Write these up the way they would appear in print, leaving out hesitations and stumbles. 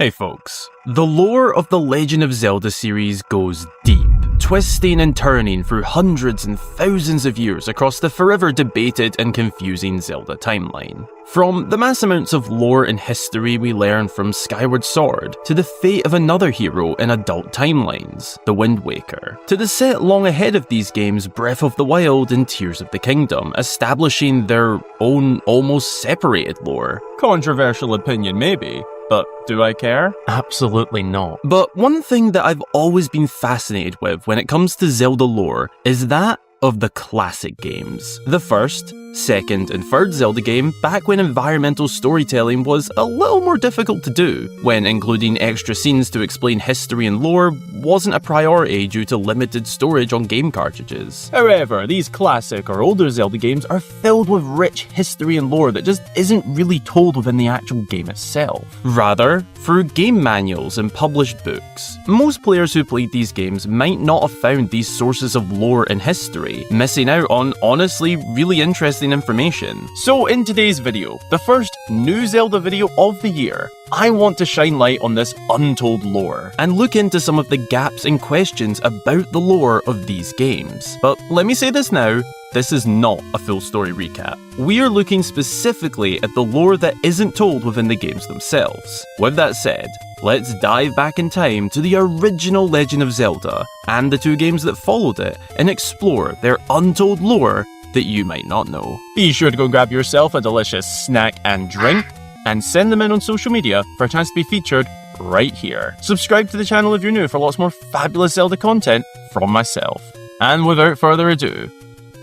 Hey folks, the lore of the Legend of Zelda series goes deep, twisting and turning through hundreds and thousands of years across the forever debated and confusing Zelda timeline. From the mass amounts of lore and history we learn from Skyward Sword, to the fate of another hero in adult timelines, the Wind Waker, to the set long ahead of these games Breath of the Wild and Tears of the Kingdom, establishing their own almost separated lore. Controversial opinion maybe, but do I care? Absolutely not. But one thing that I've always been fascinated with when it comes to Zelda lore is that of the classic games. The first, second, and third Zelda game back when environmental storytelling was a little more difficult to do, when including extra scenes to explain history and lore wasn't a priority due to limited storage on game cartridges. However, these classic or older Zelda games are filled with rich history and lore that just isn't really told within the actual game itself. Rather, through game manuals and published books. Most players who played these games might not have found these sources of lore and history, missing out on honestly really interesting information. So in today's video, the first new Zelda video of the year, I want to shine light on this untold lore, and look into some of the gaps and questions about the lore of these games. But let me say this now, this is not a full story recap. We are looking specifically at the lore that isn't told within the games themselves. With that said, let's dive back in time to the original Legend of Zelda, and the two games that followed it, and explore their untold lore that you might not know. Be sure to go grab yourself a delicious snack and drink, and send them in on social media for a chance to be featured right here. Subscribe to the channel if you're new for lots more fabulous Zelda content from myself. And without further ado,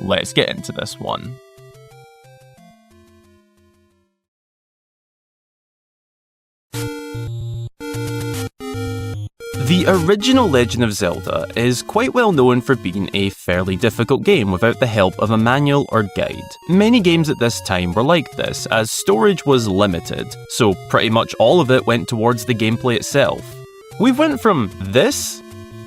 let's get into this one. The original Legend of Zelda is quite well known for being a fairly difficult game without the help of a manual or guide. Many games at this time were like this, as storage was limited, so pretty much all of it went towards the gameplay itself. We went from this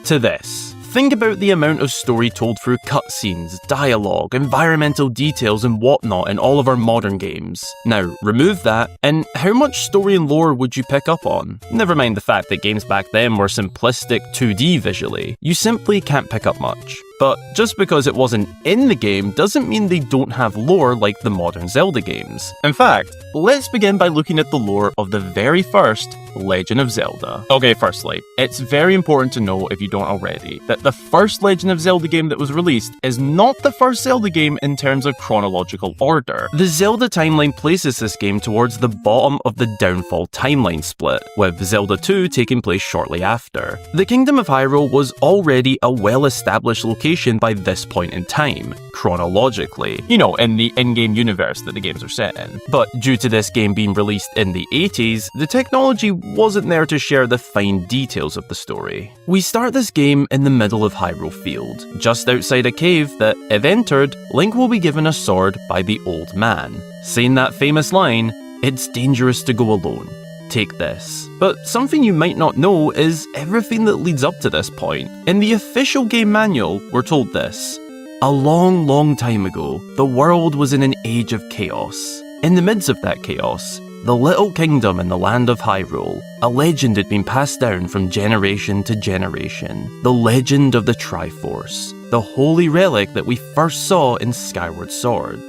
to this. Think about the amount of story told through cutscenes, dialogue, environmental details and whatnot in all of our modern games. Now, remove that, and how much story and lore would you pick up on? Never mind the fact that games back then were simplistic 2D visually. You simply can't pick up much. But just because it wasn't in the game doesn't mean they don't have lore like the modern Zelda games. In fact, let's begin by looking at the lore of the very first Legend of Zelda. Okay, firstly, it's very important to know, if you don't already, that the first Legend of Zelda game that was released is not the first Zelda game in terms of chronological order. The Zelda timeline places this game towards the bottom of the Downfall timeline split, with Zelda 2 taking place shortly after. The Kingdom of Hyrule was already a well-established location by this point in time, chronologically, you know, in the in-game universe that the games are set in. But due to this game being released in the 80s, the technology wasn't there to share the fine details of the story. We start this game in the middle of Hyrule Field, just outside a cave that, if entered, Link will be given a sword by the Old Man, saying that famous line, "It's dangerous to go alone. Take this." But something you might not know is everything that leads up to this point. In the official game manual, we're told this: a long, long time ago, the world was in an age of chaos. In the midst of that chaos, the little kingdom in the land of Hyrule, a legend had been passed down from generation to generation. The legend of the Triforce, the holy relic that we first saw in Skyward Sword.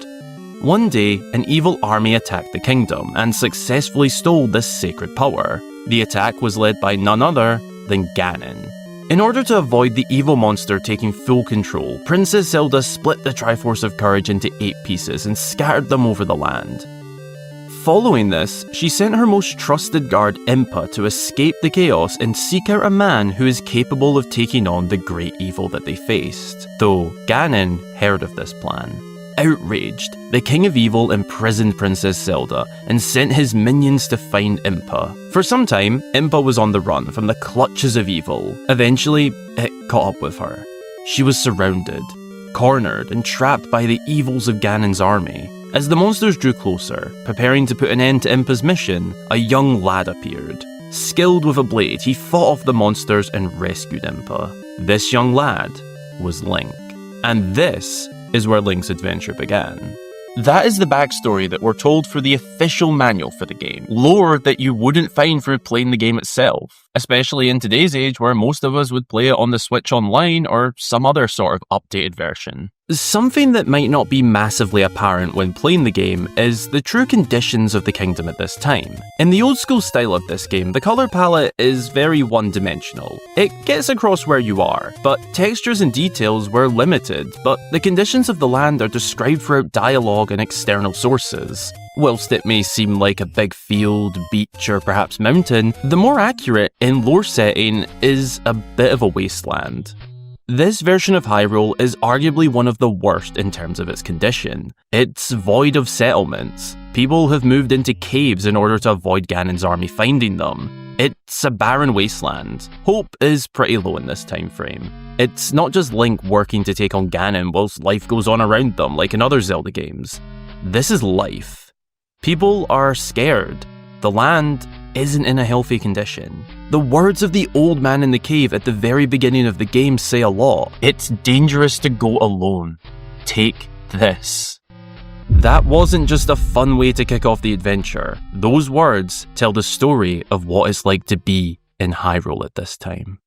One day, an evil army attacked the kingdom and successfully stole this sacred power. The attack was led by none other than Ganon. In order to avoid the evil monster taking full control, Princess Zelda split the Triforce of Courage into 8 pieces and scattered them over the land. Following this, she sent her most trusted guard Impa to escape the chaos and seek out a man who is capable of taking on the great evil that they faced, though Ganon heard of this plan. Outraged, the King of Evil imprisoned Princess Zelda and sent his minions to find Impa. For some time, Impa was on the run from the clutches of evil. Eventually, it caught up with her. She was surrounded, cornered, and trapped by the evils of Ganon's army. As the monsters drew closer, preparing to put an end to Impa's mission, a young lad appeared. Skilled with a blade, he fought off the monsters and rescued Impa. This young lad was Link. And this is where Link's adventure began. That is the backstory that we're told for the official manual for the game. Lore that you wouldn't find for playing the game itself, especially in today's age where most of us would play it on the Switch Online or some other sort of updated version. Something that might not be massively apparent when playing the game is the true conditions of the kingdom at this time. In the old school style of this game, the colour palette is very one-dimensional. It gets across where you are, but textures and details were limited, but the conditions of the land are described throughout dialogue and external sources. Whilst it may seem like a big field, beach, or perhaps mountain, the more accurate in lore setting is a bit of a wasteland. This version of Hyrule is arguably one of the worst in terms of its condition. It's void of settlements. People have moved into caves in order to avoid Ganon's army finding them. It's a barren wasteland. Hope is pretty low in this time frame. It's not just Link working to take on Ganon whilst life goes on around them like in other Zelda games. This is life. People are scared. The land isn't in a healthy condition. The words of the old man in the cave at the very beginning of the game say a lot. It's dangerous to go alone. Take this. That wasn't just a fun way to kick off the adventure. Those words tell the story of what it's like to be in Hyrule at this time.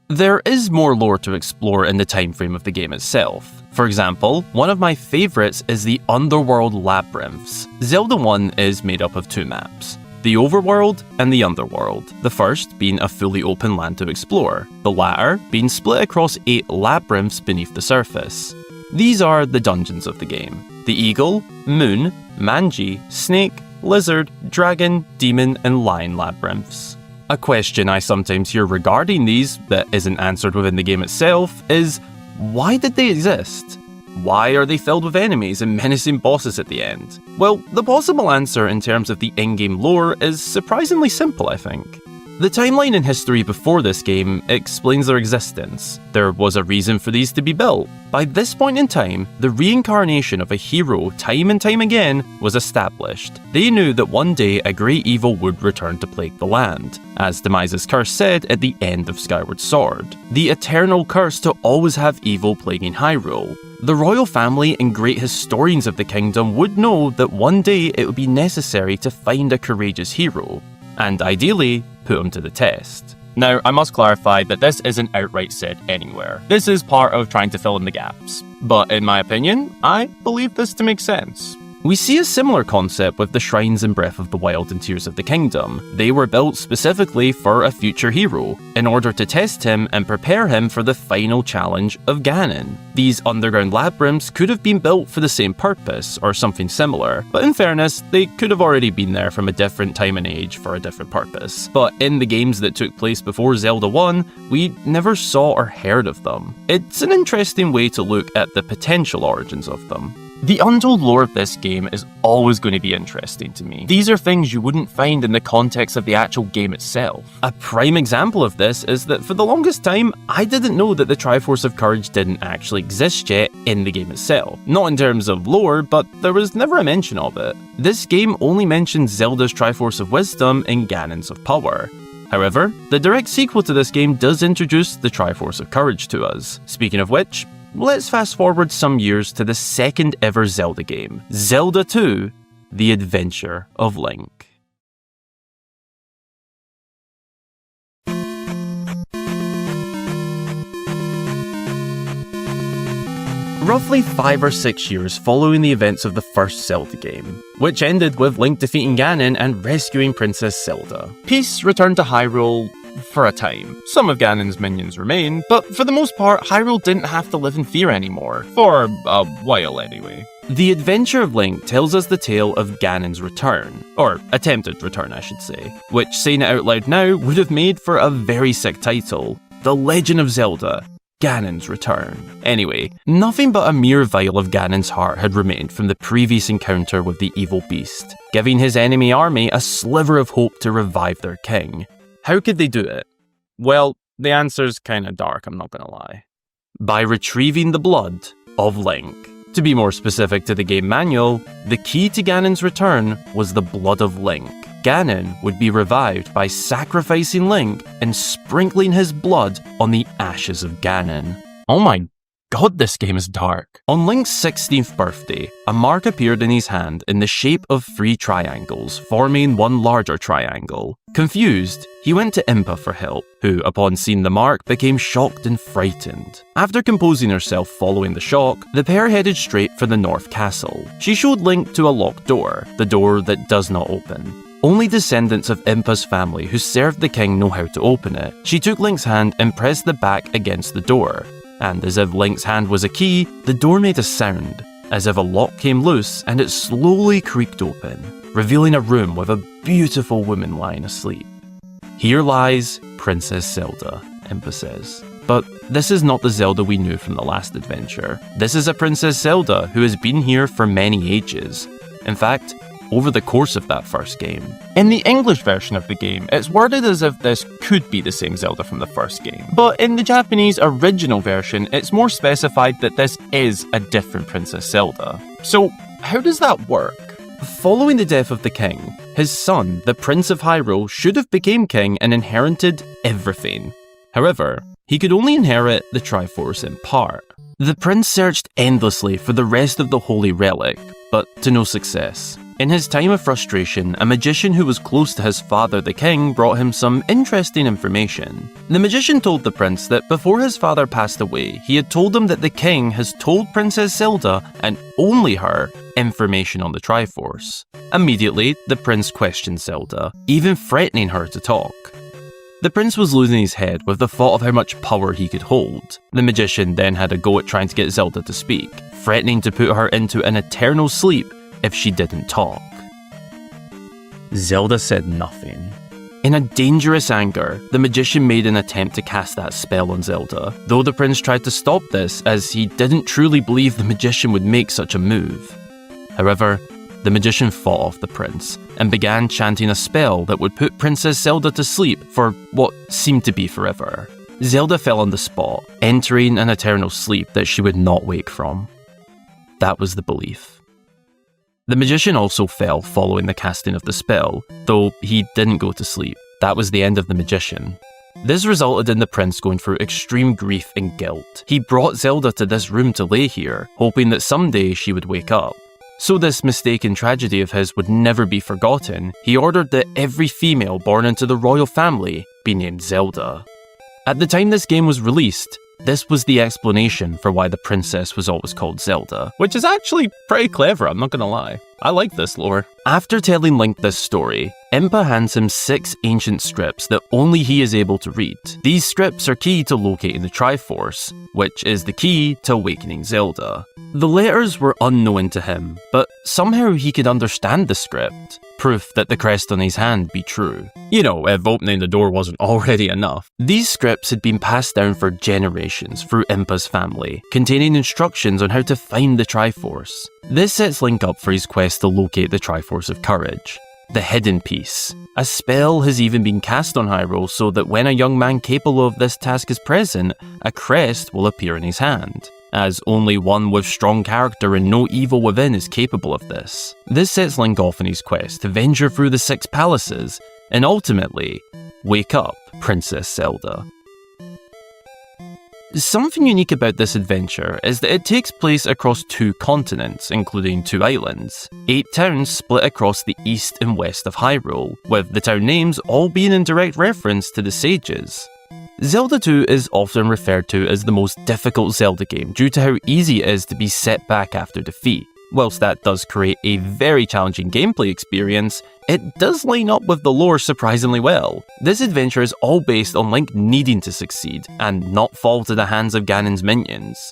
There is more lore to explore in the time frame of the game itself. For example, one of my favourites is the Underworld Labyrinths. Zelda 1 is made up of two maps, the Overworld and the Underworld, the first being a fully open land to explore, the latter being split across 8 labyrinths beneath the surface. These are the dungeons of the game: the Eagle, Moon, Manji, Snake, Lizard, Dragon, Demon and Lion labyrinths. A question I sometimes hear regarding these that isn't answered within the game itself is, why did they exist? Why are they filled with enemies and menacing bosses at the end? Well, the possible answer in terms of the in-game lore is surprisingly simple, I think. The timeline in history before this game explains their existence. There was a reason for these to be built. By this point in time, the reincarnation of a hero time and time again was established. They knew that one day a great evil would return to plague the land, as Demise's curse said at the end of Skyward Sword. The eternal curse to always have evil plaguing Hyrule. The royal family and great historians of the kingdom would know that one day it would be necessary to find a courageous hero, and ideally, put him to the test. Now, I must clarify that this isn't outright said anywhere. This is part of trying to fill in the gaps. But in my opinion, I believe this to make sense. We see a similar concept with the shrines in Breath of the Wild and Tears of the Kingdom. They were built specifically for a future hero, in order to test him and prepare him for the final challenge of Ganon. These underground labyrinths could have been built for the same purpose, or something similar, but in fairness, they could have already been there from a different time and age for a different purpose. But in the games that took place before Zelda 1, we never saw or heard of them. It's an interesting way to look at the potential origins of them. The Untold lore of this game is always going to be interesting to me. These are things you wouldn't find in the context of the actual game itself. A prime example of this is that for the longest time, I didn't know that the Triforce of Courage didn't actually exist yet in the game itself. Not in terms of lore, but there was never a mention of it. This game only mentions Zelda's Triforce of Wisdom and Ganon's of Power. However, the direct sequel to this game does introduce the Triforce of Courage to us. Speaking of which, let's fast forward some years to the second ever Zelda game, Zelda 2: The Adventure of Link. Roughly 5 or 6 years following the events of the first Zelda game, which ended with Link defeating Ganon and rescuing Princess Zelda. Peace returned to Hyrule for a time. Some of Ganon's minions remain, but for the most part, Hyrule didn't have to live in fear anymore. For a while anyway. The Adventure of Link tells us the tale of Ganon's return, or attempted return I should say, which saying it out loud now would have made for a very sick title. The Legend of Zelda: Ganon's Return. Anyway, nothing but a mere vial of Ganon's heart had remained from the previous encounter with the evil beast, giving his enemy army a sliver of hope to revive their king. How could they do it? Well, the answer's kinda dark, I'm not gonna lie. By retrieving the blood of Link. To be more specific to the game manual, the key to Ganon's return was the blood of Link. Ganon would be revived by sacrificing Link and sprinkling his blood on the ashes of Ganon. Oh my God, this game is dark. On Link's 16th birthday, a mark appeared in his hand in the shape of 3 triangles, forming one larger triangle. Confused, he went to Impa for help, who, upon seeing the mark, became shocked and frightened. After composing herself following the shock, the pair headed straight for the North Castle. She showed Link to a locked door, the door that does not open. Only descendants of Impa's family who served the king know how to open it. She took Link's hand and pressed the back against the door. And as if Link's hand was a key, the door made a sound, as if a lock came loose and it slowly creaked open, revealing a room with a beautiful woman lying asleep. Here lies Princess Zelda, Impa says. But this is not the Zelda we knew from the last adventure. This is a Princess Zelda who has been here for many ages. In fact, over the course of that first game. In the English version of the game, it's worded as if this could be the same Zelda from the first game. But in the Japanese original version, it's more specified that this is a different Princess Zelda. So, how does that work? Following the death of the king, his son, the Prince of Hyrule, should have become king and inherited everything. However, he could only inherit the Triforce in part. The prince searched endlessly for the rest of the Holy Relic, but to no success. In his time of frustration, a magician who was close to his father the king brought him some interesting information. The magician told the prince that before his father passed away, he had told him that the king has told Princess Zelda, and only her, information on the Triforce. Immediately, the prince questioned Zelda, even threatening her to talk. The prince was losing his head with the thought of how much power he could hold. The magician then had a go at trying to get Zelda to speak, threatening to put her into an eternal sleep if she didn't talk. Zelda said nothing. In a dangerous anger, the magician made an attempt to cast that spell on Zelda, though the prince tried to stop this as he didn't truly believe the magician would make such a move. However, the magician fought off the prince and began chanting a spell that would put Princess Zelda to sleep for what seemed to be forever. Zelda fell on the spot, entering an eternal sleep that she would not wake from. That was the belief. The magician also fell following the casting of the spell, though he didn't go to sleep. That was the end of the magician. This resulted in the prince going through extreme grief and guilt. He brought Zelda to this room to lay here, hoping that someday she would wake up. So this mistaken tragedy of his would never be forgotten, he ordered that every female born into the royal family be named Zelda. At the time this game was released, this was the explanation for why the princess was always called Zelda, which is actually pretty clever, I'm not gonna lie. I like this lore. After telling Link this story, Impa hands him 6 ancient scripts that only he is able to read. These scripts are key to locating the Triforce, which is the key to awakening Zelda. The letters were unknown to him, but somehow he could understand the script. Proof that the crest on his hand be true. You know, if opening the door wasn't already enough. These scripts had been passed down for generations through Impa's family, containing instructions on how to find the Triforce. This sets Link up for his quest to locate the Triforce of Courage, the hidden piece. A spell has even been cast on Hyrule so that when a young man capable of this task is present, a crest will appear in his hand, as only one with strong character and no evil within is capable of this. This sets Link off on his quest to venture through the 6 palaces, and ultimately, wake up Princess Zelda. Something unique about this adventure is that it takes place across 2 continents, including 2 islands, 8 towns split across the east and west of Hyrule, with the town names all being in direct reference to the sages. Zelda 2 is often referred to as the most difficult Zelda game due to how easy it is to be set back after defeat. Whilst that does create a very challenging gameplay experience, it does line up with the lore surprisingly well. This adventure is all based on Link needing to succeed, and not fall to the hands of Ganon's minions.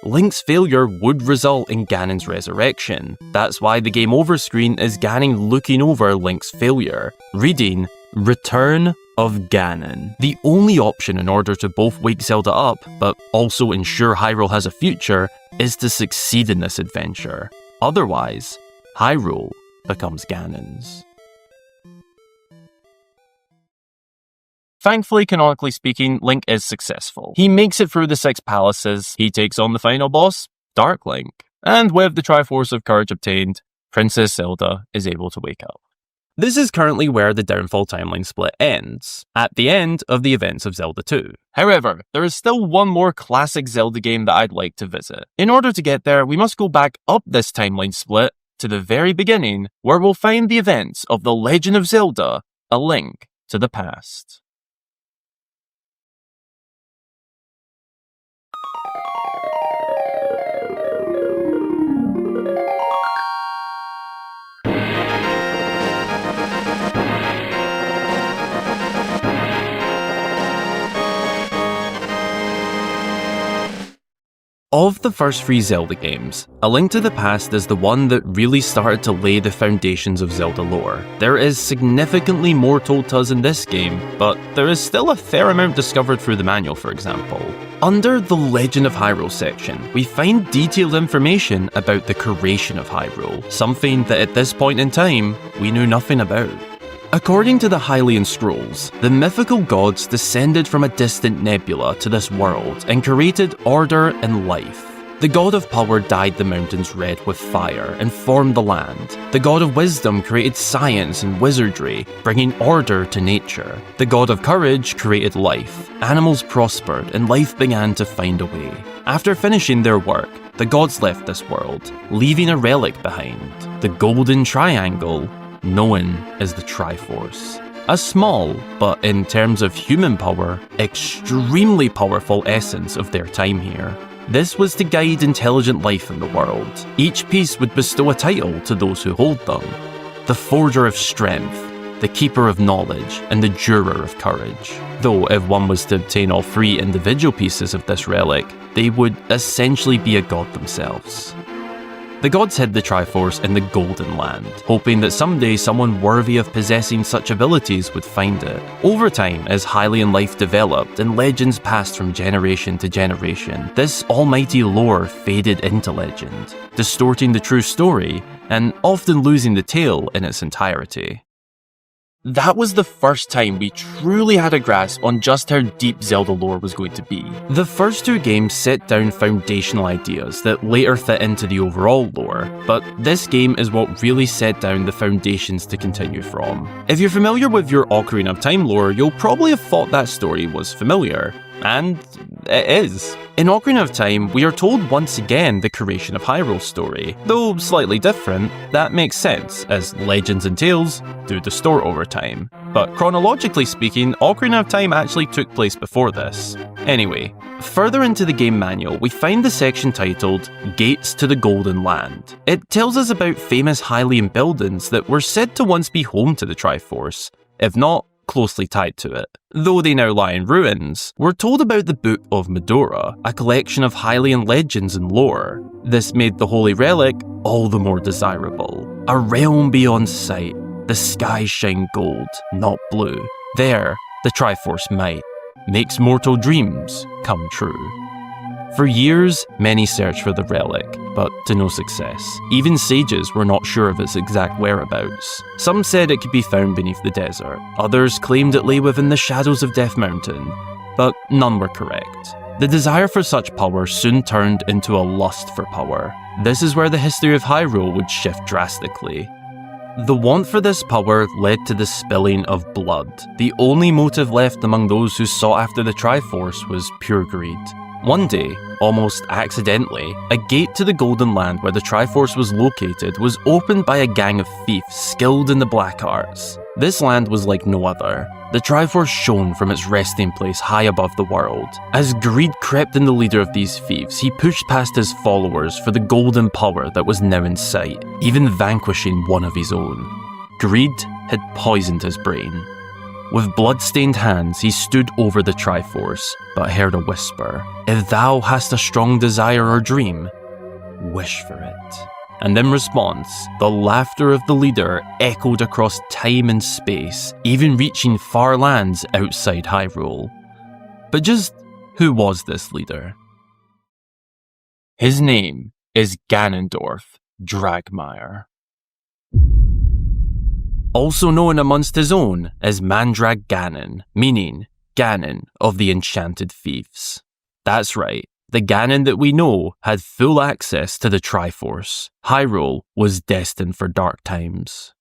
Link's failure would result in Ganon's resurrection. That's why the game over screen is Ganon looking over Link's failure, reading, "Return of Ganon." The only option in order to both wake Zelda up, but also ensure Hyrule has a future, is to succeed in this adventure. Otherwise, Hyrule becomes Ganon's. Thankfully, canonically speaking, Link is successful. He makes it through the 6 palaces, he takes on the final boss, Dark Link, and with the Triforce of Courage obtained, Princess Zelda is able to wake up. This is currently where the downfall timeline split ends, at the end of the events of Zelda 2. However, there is still one more classic Zelda game that I'd like to visit. In order to get there, we must go back up this timeline split to the very beginning, where we'll find the events of The Legend of Zelda: A Link to the Past. Of the first three Zelda games, A Link to the Past is the one that really started to lay the foundations of Zelda lore. There is significantly more told to us in this game, but there is still a fair amount discovered through the manual, for example. Under the Legend of Hyrule section, we find detailed information about the creation of Hyrule, something that at this point in time, we knew nothing about. According to the Hylian scrolls, the mythical gods descended from a distant nebula to this world and created order and life. The god of power dyed the mountains red with fire and formed the land. The god of wisdom created science and wizardry, bringing order to nature. The god of courage created life. Animals prospered and life began to find a way. After finishing their work, the gods left this world, leaving a relic behind, the Golden Triangle, known as the Triforce. A small, but in terms of human power, extremely powerful essence of their time here. This was to guide intelligent life in the world. Each piece would bestow a title to those who hold them. The Forger of Strength, the Keeper of Knowledge, and the Juror of Courage. Though if one was to obtain all three individual pieces of this relic, they would essentially be a god themselves. The gods hid the Triforce in the Golden Land, hoping that someday someone worthy of possessing such abilities would find it. Over time, as Hylian life developed and legends passed from generation to generation, this almighty lore faded into legend, distorting the true story and often losing the tale in its entirety. That was the first time we truly had a grasp on just how deep Zelda lore was going to be. The first two games set down foundational ideas that later fit into the overall lore, but this game is what really set down the foundations to continue from. If you're familiar with your Ocarina of Time lore, you'll probably have thought that story was familiar. And it is. In Ocarina of Time, we are told once again the creation of Hyrule's story. Though slightly different, that makes sense, as legends and tales do distort over time. But chronologically speaking, Ocarina of Time actually took place before this. Anyway, further into the game manual, we find the section titled Gates to the Golden Land. It tells us about famous Hylian buildings that were said to once be home to the Triforce, if not closely tied to it. Though they now lie in ruins, we're told about the Book of Medora, a collection of Hylian legends and lore. This made the holy relic all the more desirable. A realm beyond sight, the skies shine gold, not blue. There, the Triforce might makes mortal dreams come true. For years, many searched for the relic, but to no success. Even sages were not sure of its exact whereabouts. Some said it could be found beneath the desert, others claimed it lay within the shadows of Death Mountain, but none were correct. The desire for such power soon turned into a lust for power. This is where the history of Hyrule would shift drastically. The want for this power led to the spilling of blood. The only motive left among those who sought after the Triforce was pure greed. One day, almost accidentally, a gate to the Golden Land where the Triforce was located was opened by a gang of thieves skilled in the black arts. This land was like no other. The Triforce shone from its resting place high above the world. As greed crept in the leader of these thieves, he pushed past his followers for the golden power that was now in sight, even vanquishing one of his own. Greed had poisoned his brain. With blood-stained hands, he stood over the Triforce, but heard a whisper. If thou hast a strong desire or dream, wish for it. And in response, the laughter of the leader echoed across time and space, even reaching far lands outside Hyrule. But just who was this leader? His name is Ganondorf Dragmire. Also known amongst his own as Mandrag Ganon, meaning Ganon of the Enchanted Thieves. That's right, the Ganon that we know had full access to the Triforce. Hyrule was destined for dark times.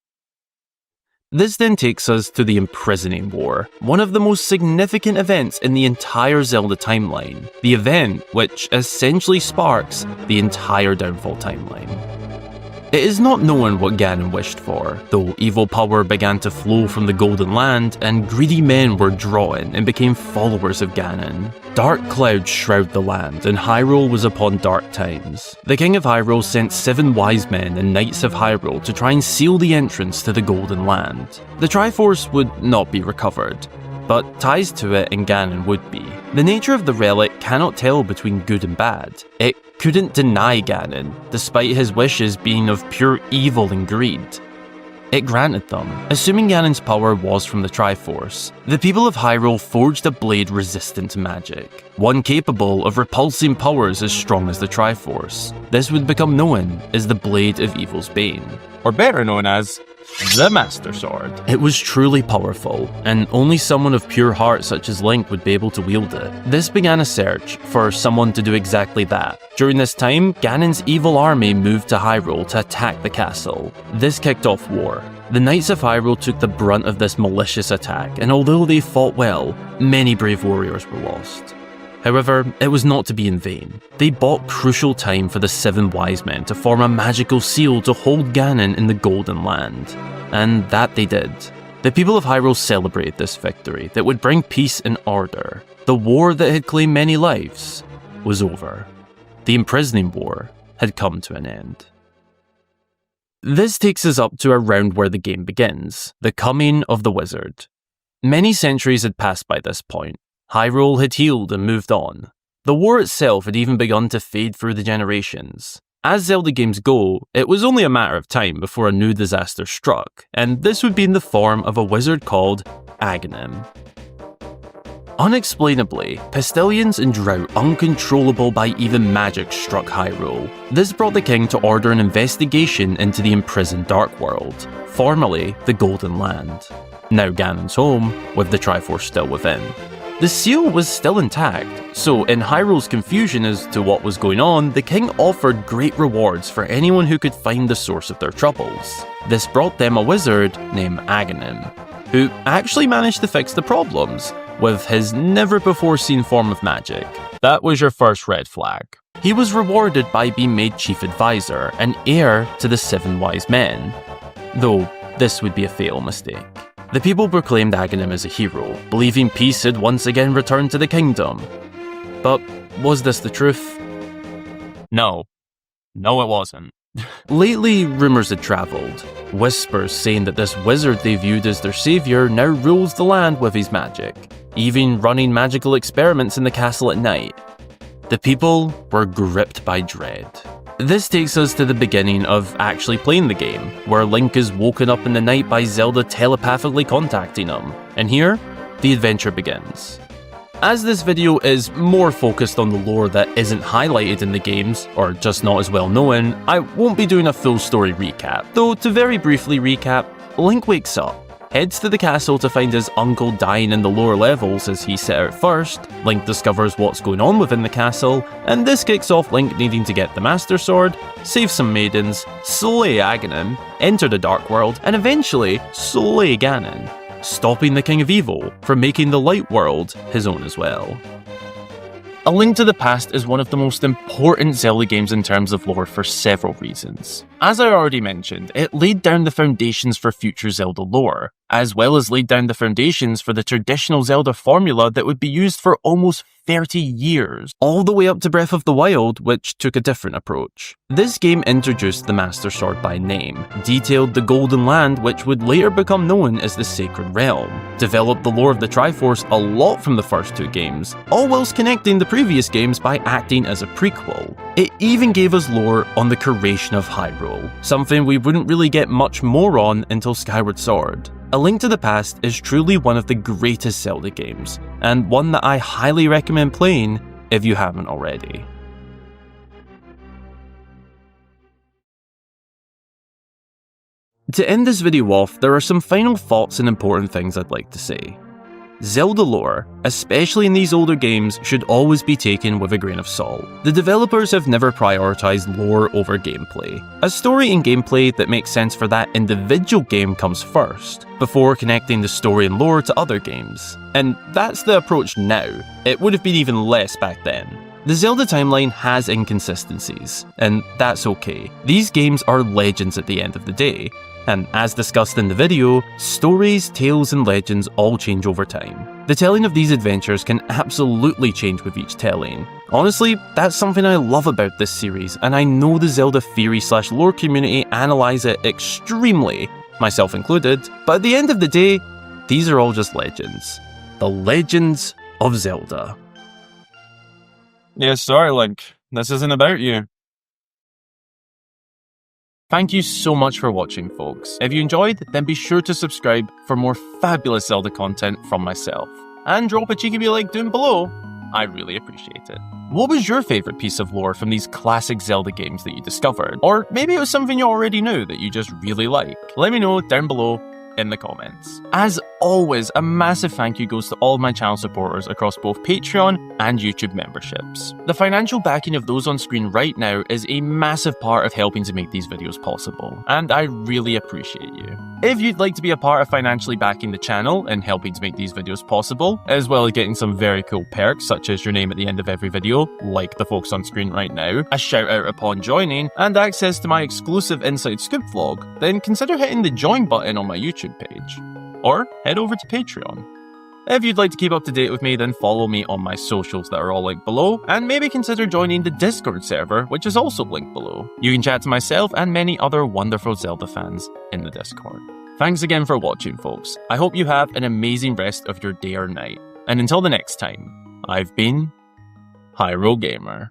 This then takes us to the Imprisoning War, one of the most significant events in the entire Zelda timeline, the event which essentially sparks the entire Downfall timeline. It is not known what Ganon wished for, though evil power began to flow from the Golden Land and greedy men were drawn and became followers of Ganon. Dark clouds shroud the land and Hyrule was upon dark times. The King of Hyrule sent 7 wise men and Knights of Hyrule to try and seal the entrance to the Golden Land. The Triforce would not be recovered, but ties to it and Ganon would be. The nature of the relic cannot tell between good and bad. It couldn't deny Ganon, despite his wishes being of pure evil and greed. It granted them, assuming Ganon's power was from the Triforce. The people of Hyrule forged a blade resistant to magic, one capable of repulsing powers as strong as the Triforce. This would become known as the Blade of Evil's Bane, or better known as the Master Sword. It was truly powerful, and only someone of pure heart such as Link would be able to wield it. This began a search for someone to do exactly that. During this time, Ganon's evil army moved to Hyrule to attack the castle. This kicked off war. The Knights of Hyrule took the brunt of this malicious attack, and although they fought well, many brave warriors were lost. However, it was not to be in vain. They bought crucial time for the 7 wise men to form a magical seal to hold Ganon in the Golden Land. And that they did. The people of Hyrule celebrated this victory that would bring peace and order. The war that had claimed many lives was over. The Imprisoning War had come to an end. This takes us up to around where the game begins, the coming of the wizard. Many centuries had passed by this point. Hyrule had healed and moved on. The war itself had even begun to fade through the generations. As Zelda games go, it was only a matter of time before a new disaster struck, and this would be in the form of a wizard called Aghanim. Unexplainably, pestilence and drought uncontrollable by even magic struck Hyrule. This brought the king to order an investigation into the imprisoned Dark World, formerly the Golden Land. Now Ganon's home, with the Triforce still within. The seal was still intact, so in Hyrule's confusion as to what was going on, the king offered great rewards for anyone who could find the source of their troubles. This brought them a wizard named Aghanim, who actually managed to fix the problems with his never-before-seen form of magic. That was your first red flag. He was rewarded by being made chief advisor and heir to the 7 wise men, though this would be a fatal mistake. The people proclaimed Aghanim as a hero, believing peace had once again returned to the kingdom. But was this the truth? No. No, it wasn't. Lately, rumours had travelled, whispers saying that this wizard they viewed as their saviour now rules the land with his magic, even running magical experiments in the castle at night. The people were gripped by dread. This takes us to the beginning of actually playing the game, where Link is woken up in the night by Zelda telepathically contacting him, and here, the adventure begins. As this video is more focused on the lore that isn't highlighted in the games, or just not as well known, I won't be doing a full story recap, though to very briefly recap, Link wakes up, heads to the castle to find his uncle dying in the lower levels as he set out first. Link discovers what's going on within the castle, and this kicks off Link needing to get the Master Sword, save some maidens, slay Aghanim, enter the Dark World, and eventually slay Ganon, stopping the King of Evil from making the Light World his own as well. A Link to the Past is one of the most important Zelda games in terms of lore for several reasons. As I already mentioned, it laid down the foundations for future Zelda lore, as well as laid down the foundations for the traditional Zelda formula that would be used for almost 30 years, all the way up to Breath of the Wild, which took a different approach. This game introduced the Master Sword by name, detailed the Golden Land, which would later become known as the Sacred Realm, developed the lore of the Triforce a lot from the first 2 games, all whilst connecting the previous games by acting as a prequel. It even gave us lore on the creation of Hyrule, something we wouldn't really get much more on until Skyward Sword. A Link to the Past is truly one of the greatest Zelda games, and one that I highly recommend playing if you haven't already. To end this video off, there are some final thoughts and important things I'd like to say. Zelda lore, especially in these older games, should always be taken with a grain of salt. The developers have never prioritized lore over gameplay. A story and gameplay that makes sense for that individual game comes first, before connecting the story and lore to other games. And that's the approach now. It would have been even less back then. The Zelda timeline has inconsistencies, and that's okay. These games are legends at the end of the day, and as discussed in the video, stories, tales, and legends all change over time. The telling of these adventures can absolutely change with each telling. Honestly, that's something I love about this series, and I know the Zelda theory/lore community analyse it extremely, myself included, but at the end of the day, these are all just legends. The Legends of Zelda. Yeah, sorry, Link. This isn't about you. Thank you so much for watching, folks. If you enjoyed, then be sure to subscribe for more fabulous Zelda content from myself. And drop a cheeky like down below. I really appreciate it. What was your favourite piece of lore from these classic Zelda games that you discovered? Or maybe it was something you already knew that you just really like. Let me know down below in the comments. As always, a massive thank you goes to all of my channel supporters across both Patreon and YouTube memberships. The financial backing of those on screen right now is a massive part of helping to make these videos possible, and I really appreciate you. If you'd like to be a part of financially backing the channel and helping to make these videos possible, as well as getting some very cool perks such as your name at the end of every video, like the folks on screen right now, a shout out upon joining, and access to my exclusive Inside Scoop vlog, then consider hitting the join button on my YouTube page. Or head over to Patreon. If you'd like to keep up to date with me, then follow me on my socials that are all linked below, and maybe consider joining the Discord server, which is also linked below. You can chat to myself and many other wonderful Zelda fans in the Discord. Thanks again for watching, folks. I hope you have an amazing rest of your day or night. And until the next time, I've been Hyrule Gamer.